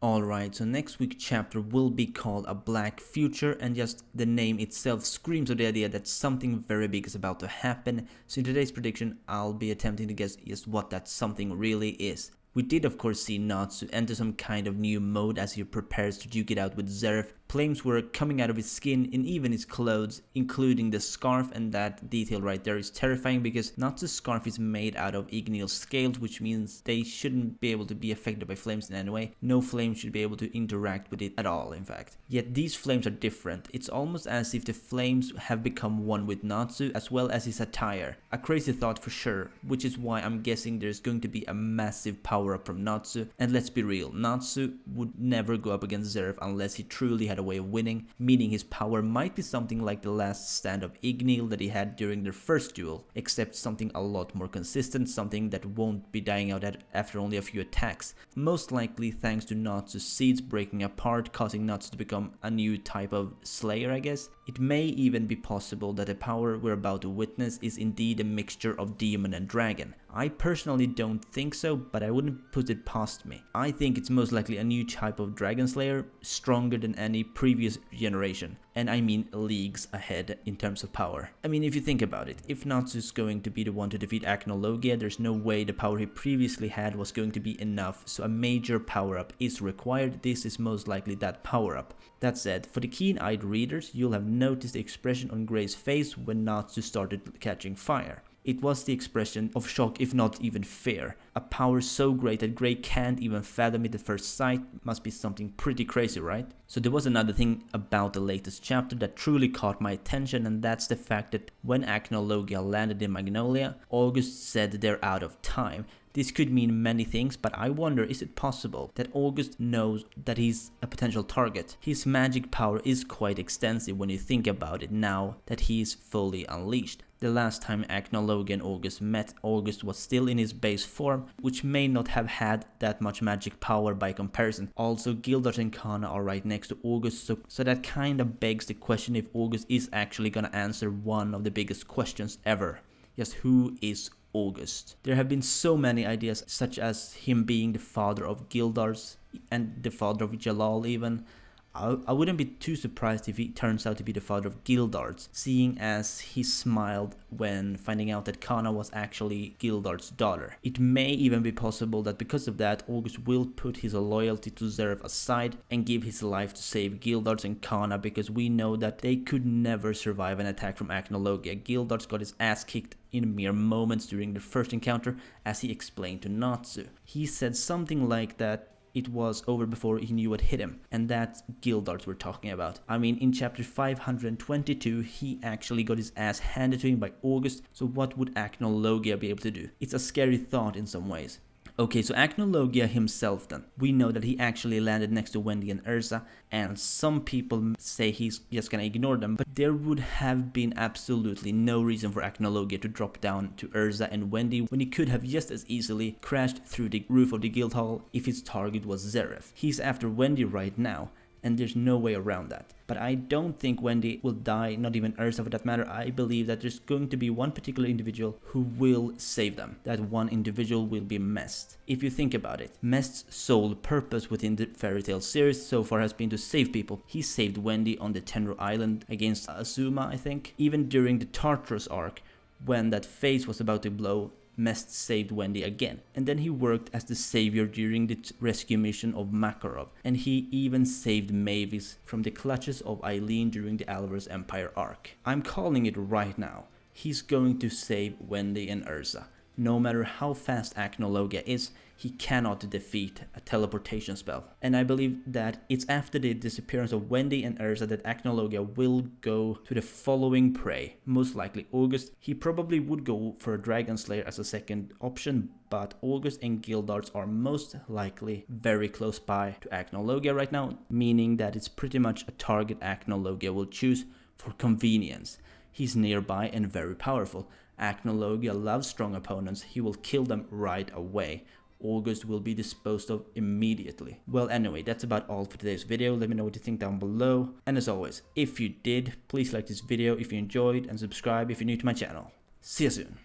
Alright, so next week's chapter will be called A Black Future, and just the name itself screams of the idea that something very big is about to happen. So in today's prediction, I'll be attempting to guess just what that something really is. We did of course see Natsu enter some kind of new mode as he prepares to duke it out with Zeref. Flames were coming out of his skin and even his clothes, including the scarf, and that detail right there is terrifying because Natsu's scarf is made out of Igneel scales, which means they shouldn't be able to be affected by flames in any way. No flame should be able to interact with it at all, in fact. Yet these flames are different. It's almost as if the flames have become one with Natsu as well as his attire. A crazy thought for sure, which is why I'm guessing there's going to be a massive power up from Natsu. And let's be real, Natsu would never go up against Zeref unless he truly had a way of winning, meaning his power might be something like the last stand of Igneel that he had during their first duel, except something a lot more consistent, something that won't be dying out after only a few attacks, most likely thanks to Natsu's seeds breaking apart, causing Natsu to become a new type of slayer, I guess. It may even be possible that the power we're about to witness is indeed a mixture of demon and dragon. I personally don't think so, but I wouldn't put it past me. I think it's most likely a new type of dragon slayer, stronger than any previous generation. And I mean leagues ahead in terms of power. I mean, if you think about it, if Natsu is going to be the one to defeat Acnologia, there's no way the power he previously had was going to be enough, so a major power up is required. This is most likely that power up. That said, for the keen-eyed readers, you'll have noticed the expression on Gray's face when Natsu started catching fire. It was the expression of shock, if not even fear. A power so great that Gray can't even fathom it at first sight must be something pretty crazy, right? So there was another thing about the latest chapter that truly caught my attention, and that's the fact that when Acnologia landed in Magnolia, August said they're out of time. This could mean many things, but I wonder, is it possible that August knows that he's a potential target? His magic power is quite extensive when you think about it now that he's fully unleashed. The last time Acnologia and August met, August was still in his base form, which may not have had that much magic power by comparison. Also, Gildart and Kana are right next to August, so that kinda begs the question if August is actually gonna answer one of the biggest questions ever. Just who is August? There have been so many ideas, such as him being the father of Gildars and the father of Jalal even. I wouldn't be too surprised if he turns out to be the father of Gildarts, seeing as he smiled when finding out that Kana was actually Gildart's daughter. It may even be possible that because of that, August will put his loyalty to Zeref aside and give his life to save Gildarts and Kana, because we know that they could never survive an attack from Acnologia. Gildarts got his ass kicked in mere moments during the first encounter, as he explained to Natsu. He said something like that it was over before he knew what hit him, and that's Gildart we're talking about. I mean, in chapter 522, he actually got his ass handed to him by August, so what would Acnologia be able to do? It's a scary thought in some ways. Okay, so Acnologia himself then. We know that he actually landed next to Wendy and Ursa, and some people say he's just gonna ignore them, but there would have been absolutely no reason for Acnologia to drop down to Ursa and Wendy when he could have just as easily crashed through the roof of the guild hall if his target was Zeref. He's after Wendy right now, and there's no way around that. But I don't think Wendy will die, not even Ursa for that matter. I believe that there's going to be one particular individual who will save them. That one individual will be Mest. If you think about it, Mest's sole purpose within the Fairy Tail series so far has been to save people. He saved Wendy on the Tenro Island against Azuma, I think. Even during the Tartarus arc, when that phase was about to blow, Mest saved Wendy again, and then he worked as the savior during the rescue mission of Makarov, and he even saved Mavis from the clutches of Eileen during the Alvarez Empire arc. I'm calling it right now. He's going to save Wendy and Ursa. No matter how fast Acnologia is, he cannot defeat a teleportation spell. And I believe that it's after the disappearance of Wendy and Ursa that Acnologia will go to the following prey. Most likely August. He probably would go for a Dragon Slayer as a second option, but August and Gildarts are most likely very close by to Acnologia right now, meaning that it's pretty much a target Acnologia will choose for convenience. He's nearby and very powerful. Acnologia loves strong opponents, he will kill them right away. August will be disposed of immediately. Well, anyway, that's about all for today's video. Let me know what you think down below. And as always, if you did, please like this video if you enjoyed and subscribe if you're new to my channel. See you soon.